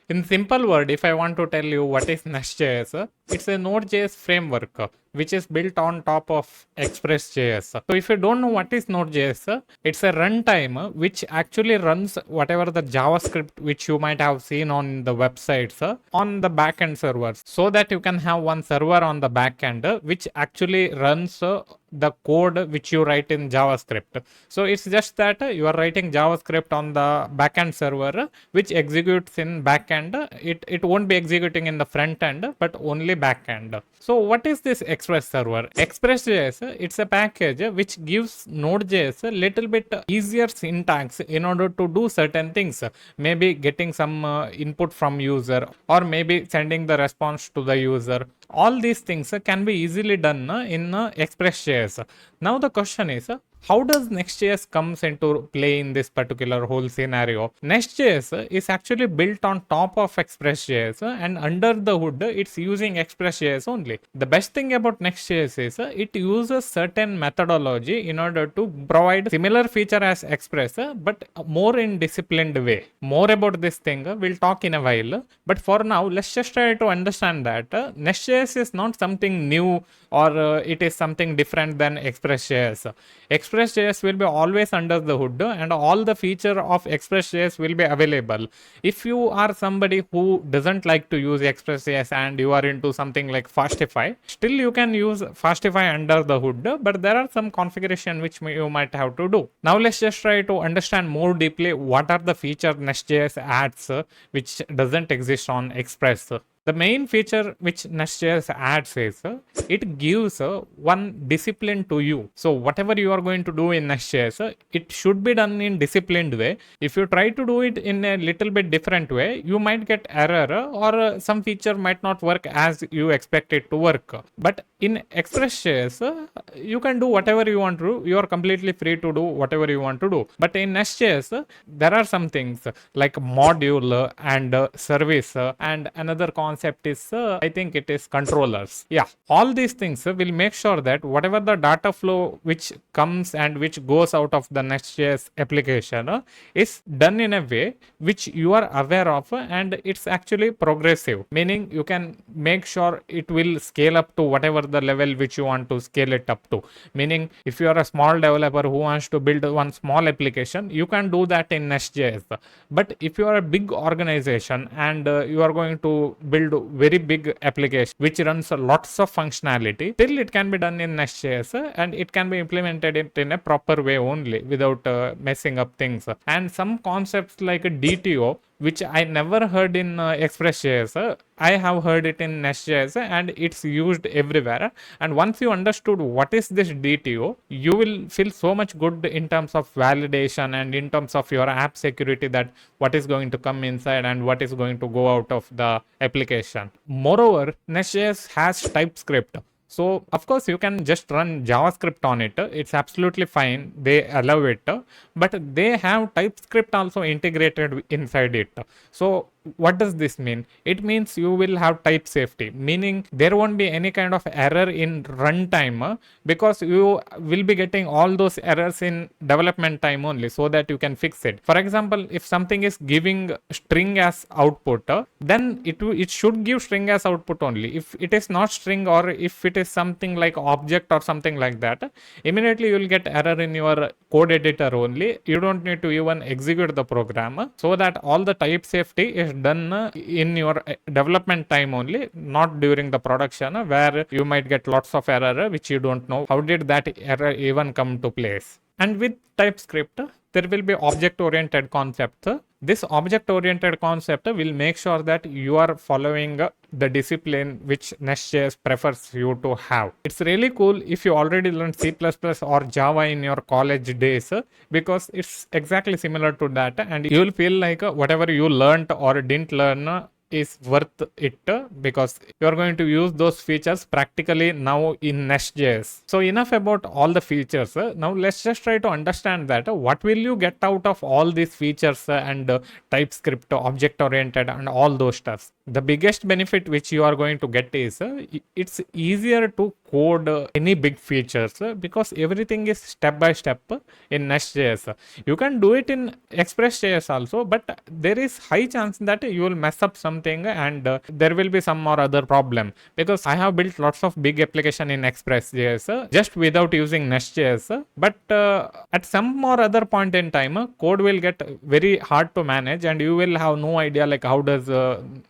In simple word, if I want to tell you what is NestJS, it's a Node.js framework which is built on top of ExpressJS. So if you don't know what is Node.js, it's a runtime which actually runs whatever the JavaScript which you might have seen on the websites on the backend servers, so that you can have one server on the backend which actually runs the code which you write in JavaScript. So it's just that you are writing JavaScript on the backend server which executes in backend. It won't be executing in the front end but only backend. So what is this Express server? ExpressJS, it's a package which gives Node.js a little bit easier syntax in order to do certain things. Maybe getting some input from user, or maybe sending the response to the user. All these things can be easily done in ExpressJS. Now the question is, how does NestJS comes into play in this particular whole scenario? NestJS is actually built on top of ExpressJS, and under the hood it's using ExpressJS only. The best thing about NestJS is it uses certain methodology in order to provide similar feature as Express, but more in disciplined way. More about this thing we'll talk in a while, but for now let's just try to understand that NestJS is not something new, or it is something different than ExpressJS. ExpressJS will be always under the hood, and all the feature of ExpressJS will be available. If you are somebody who doesn't like to use ExpressJS and you are into something like Fastify, still you can use Fastify under the hood, but there are some configuration which you might have to do. Now let's just try to understand more deeply what are the features NestJS adds which doesn't exist on Express. The main feature which NestJS adds is it gives one discipline to you. So whatever you are going to do in NestJS, it should be done in disciplined way. If you try to do it in a little bit different way, you might get error, or some feature might not work as you expect it to work. But in ExpressJS, you can do whatever you want to do. You are completely free to do whatever you want to do. But in NestJS, there are some things like module and service, and another concept is I think it is controllers. Yeah, all these things will make sure that whatever the data flow which comes and which goes out of the NestJS application is done in a way which you are aware of, and it's actually progressive, meaning you can make sure it will scale up to whatever the level which you want to scale it up to. Meaning if you are a small developer who wants to build one small application, you can do that in NestJS. But if you are a big organization and you are going to build very big application which runs lots of functionality, still it can be done in NestJS, and it can be implemented in a proper way only without messing up things. And some concepts like DTO, which I never heard in ExpressJS, I have heard it in NestJS, and it's used everywhere. And once you understood what is this DTO, you will feel so much good in terms of validation and in terms of your app security, that what is going to come inside and what is going to go out of the application. Moreover, NestJS has TypeScript. So of course you can just run JavaScript on it. It's absolutely fine. They allow it, but they have TypeScript also integrated inside it. So what does this mean? It means you will have type safety, meaning there won't be any kind of error in runtime, because you will be getting all those errors in development time only, so that you can fix it. For example, if something is giving string as output, then it should give string as output only. If it is not string, or if it is something like object or something like that, immediately you will get error in your code editor only. You don't need to even execute the program, so that all the type safety is done in your development time only, not during the production, where you might get lots of error which you don't know how did that error even come to place. And with TypeScript, there will be object-oriented concept. This object-oriented concept will make sure that you are following the discipline which NestJS prefers you to have. It's really cool if you already learned C++ or Java in your college days, because it's exactly similar to that, and you will feel like whatever you learned or didn't learn is worth it, because you are going to use those features practically now in NestJS. So enough about all the features. Now let's just try to understand that what will you get out of all these features and TypeScript, object oriented, and all those stuffs. the biggest benefit which you are going to get is it's easier to code any big features because everything is step by step in NestJS. You can do it in ExpressJS also, but there is high chance that you will mess up something and there will be some or other problem, because I have built lots of big application in ExpressJS just without using NestJS, but at some or other point in time code will get very hard to manage and you will have no idea like how does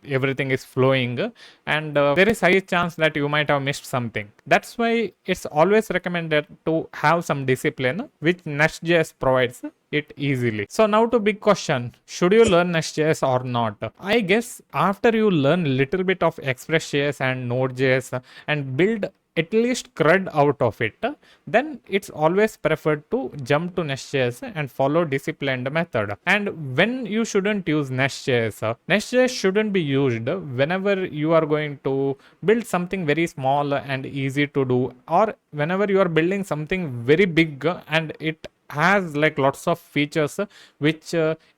everything is flowing, and there is high chance that you might have missed something. That's why it's always recommended to have some discipline, which NestJS provides it easily. So now to big question, should you learn NestJS or not? I guess after you learn little bit of ExpressJS and NodeJS and build at least CRUD out of it, then it's always preferred to jump to NestJS and follow disciplined method. And when you shouldn't use NestJS, NestJS shouldn't be used whenever you are going to build something very small and easy to do, or whenever you are building something very big and it has like lots of features which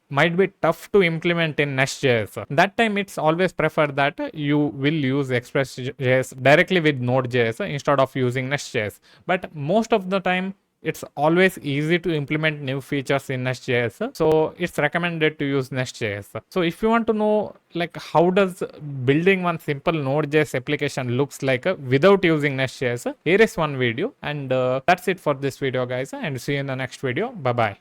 might be tough to implement in NestJS. That time it's always preferred that you will use ExpressJS directly with Node.js instead of using NestJS. But most of the time it's always easy to implement new features in NestJS, so it's recommended to use NestJS. So if you want to know like how does building one simple Node.js application looks like without using NestJS, here is one video, and that's it for this video guys, and see you in the next video. Bye bye.